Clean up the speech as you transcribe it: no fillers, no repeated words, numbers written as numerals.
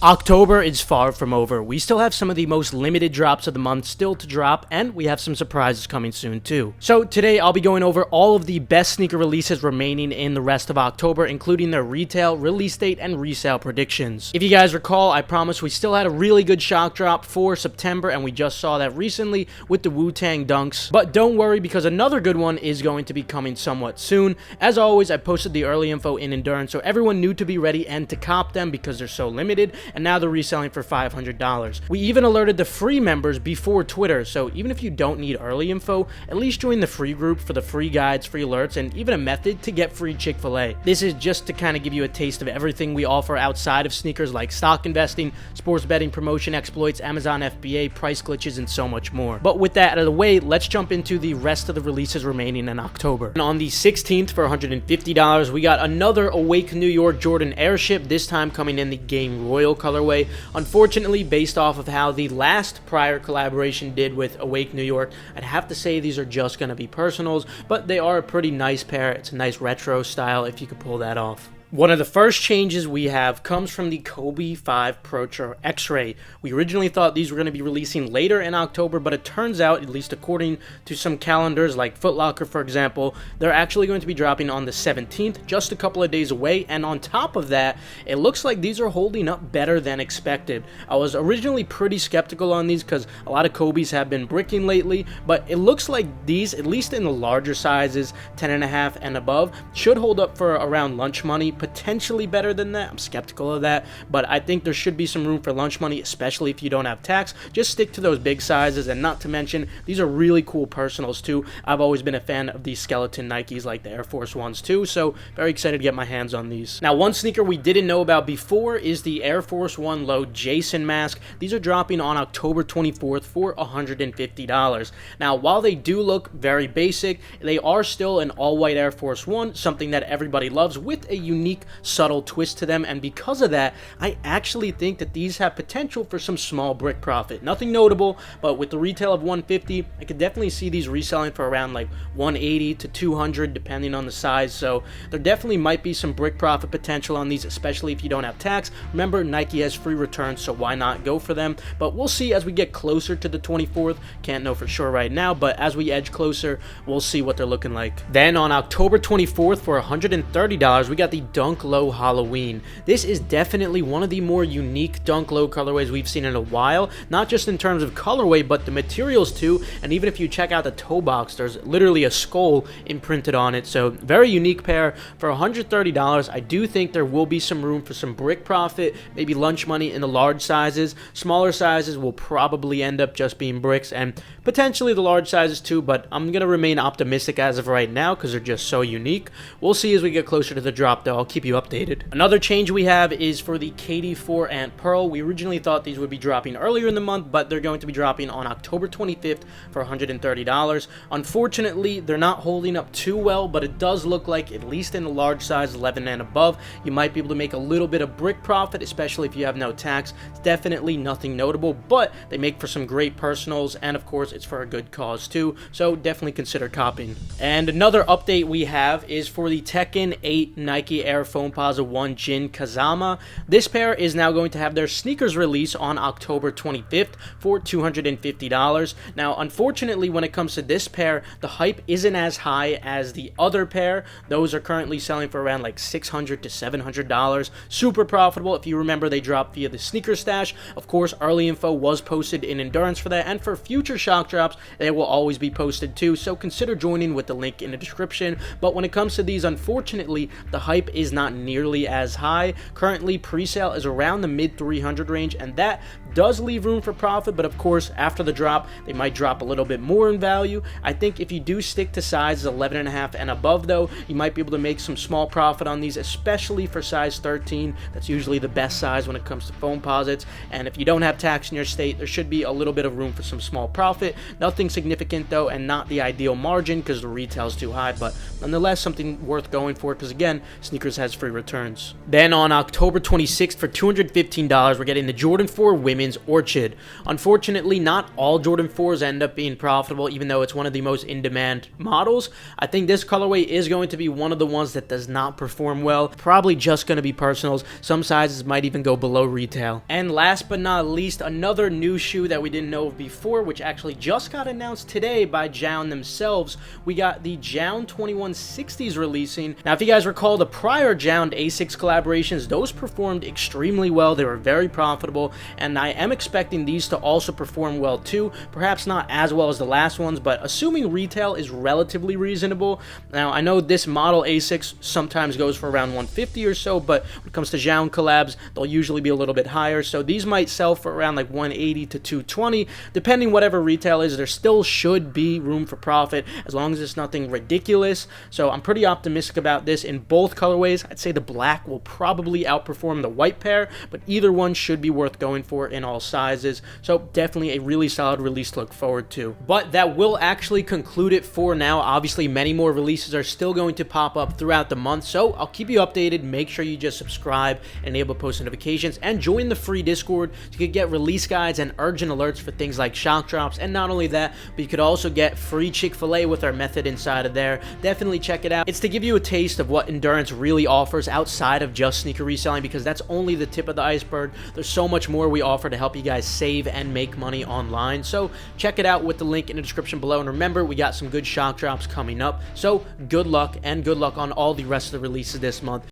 October is far from over. We still have some of the most limited drops of the month still to drop, and we have some surprises coming soon too. So today I'll be going over all of the best sneaker releases remaining in the rest of October, including their retail, release date, and resale predictions. If you guys recall, I promised we still had a really good shock drop for September, and we just saw that recently with the Wu-Tang Dunks. But don't worry, because another good one is going to be coming somewhat soon. As always, I posted the early info in Endurance so everyone knew to be ready and to cop them because they're so limited, and now they're reselling for $500. We even alerted the free members before Twitter, so even if you don't need early info, at least join the free group for the free guides, free alerts, and even a method to get free Chick-fil-A. This is just to kind of give you a taste of everything we offer outside of sneakers, like stock investing, sports betting, promotion exploits, Amazon FBA, price glitches, and so much more. But with that out of the way, let's jump into the rest of the releases remaining in October. And on the 16th for $150, we got another Awake New York Jordan Airship, this time coming in the Game Royal colorway. Unfortunately, based off of how the last prior collaboration did with Awake New York, I'd have to say these are just going to be personals, but they are a pretty nice pair. It's a nice retro style if you could pull that off. One of the first changes we have comes from the Kobe 5 Protor XRay. We originally thought these were going to be releasing later in October, but it turns out, at least according to some calendars like Foot Locker for example, they're actually going to be dropping on the 17th, just a couple of days away, and on top of that, it looks like these are holding up better than expected. I was originally pretty skeptical on these because a lot of Kobe's have been bricking lately, but it looks like these, at least in the larger sizes, 10.5 and above, should hold up for around lunch money. Potentially better than that. I'm skeptical of that, but I think there should be some room for lunch money, especially if you don't have tax. Just stick to those big sizes, and not to mention, these are really cool personals too. I've always been a fan of these skeleton Nikes like the Air Force Ones too, so very excited to get my hands on these. Now, one sneaker we didn't know about before is the Air Force One Low Jason mask. These are dropping on October 24th for $150. Now, while they do look very basic, they are still an all-white Air Force One, something that everybody loves, with a unique subtle twist to them, and because of that, I actually think that these have potential for some small brick profit. Nothing notable, but with the retail of $150, I could definitely see these reselling for around like $180 to $200 depending on the size, so there definitely might be some brick profit potential on these, especially if you don't have tax. Remember, Nike has free returns, so why not go for them? But we'll see as we get closer to the 24th. Can't know for sure right now, but as we edge closer, we'll see what they're looking like. Then on October 24th for $130, we got the Dunk Low Halloween. This is definitely one of the more unique Dunk Low colorways we've seen in a while, not just in terms of colorway, but the materials too, and even if you check out the toe box, there's literally a skull imprinted on it, so very unique pair. For $130, I do think there will be some room for some brick profit, maybe lunch money in the large sizes. Smaller sizes will probably end up just being bricks, and potentially the large sizes too, but I'm going to remain optimistic as of right now because they're just so unique. We'll see as we get closer to the drop though. I'll keep you updated. Another change we have is for the KD4 Ant Pearl. We originally thought these would be dropping earlier in the month, but they're going to be dropping on October 25th for $130. Unfortunately, they're not holding up too well, but it does look like, at least in the large size 11 and above, you might be able to make a little bit of brick profit, especially if you have no tax. It's definitely nothing notable, but they make for some great personals, and of course it's for a good cause too, so definitely consider copying. And another update we have is for the Tekken 8 Nike Air Foamposite One Jin Kazama. This pair is now going to have their sneakers release on October 25th for $250. Now, unfortunately, when it comes to this pair, the hype isn't as high as the other pair. Those are currently selling for around like $600 to $700. Super profitable. If you remember, they dropped via the Sneaker Stash. Of course, early info was posted in Endurance for that, and for future shock drops, they will always be posted too, so consider joining with the link in the description. But when it comes to these, unfortunately, the hype is not nearly as high. Currently, pre-sale is around the mid 300 range, and that does leave room for profit, but of course, after the drop, they might drop a little bit more in value. I think if you do stick to sizes 11.5 and above though, you might be able to make some small profit on these, especially for size 13. That's usually the best size when it comes to foamposites, and if you don't have tax in your state, there should be a little bit of room for some small profit. Nothing significant though, and not the ideal margin because the retail is too high, but nonetheless something worth going for, because again, sneakers sneakers has free returns. Then on October 26th for $215, we're getting the Jordan 4 Women's Orchid. Unfortunately, not all Jordan 4s end up being profitable, even though it's one of the most in-demand models. I think this colorway is going to be one of the ones that does not perform well. Probably just going to be personals. Some sizes might even go below retail. And last but not least, another new shoe that we didn't know of before, which actually just got announced today by JJJJound themselves. We got the JJJJound 2160s releasing. Now, if you guys recall the prior JJJJound Asics collaborations, those performed extremely well. They were very profitable, and I am expecting these to also perform well too. Perhaps not as well as the last ones, but assuming retail is relatively reasonable. Now, I know this model Asics sometimes goes for around 150 or so, but when it comes to JJJJound collabs, they'll usually be a little bit higher. So these might sell for around like 180 to 220, depending whatever retail is. There still should be room for profit as long as it's nothing ridiculous. So I'm pretty optimistic about this in both colorways. I'd say the black will probably outperform the white pair, but either one should be worth going for in all sizes. So definitely a really solid release to look forward to. But that will actually conclude it for now. Obviously, many more releases are still going to pop up throughout the month, so I'll keep you updated. Make sure you just subscribe, enable post notifications, and join the free Discord so you can get release guides and urgent alerts for things like shock drops. And not only that, but you could also get free Chick-fil-A with our method inside of there. Definitely check it out. It's to give you a taste of what Endurance really offers outside of just sneaker reselling, because that's only the tip of the iceberg. There's so much more we offer to help you guys save and make money online. So check it out with the link in the description below. And remember, we got some good shock drops coming up. So good luck, and good luck on all the rest of the releases this month.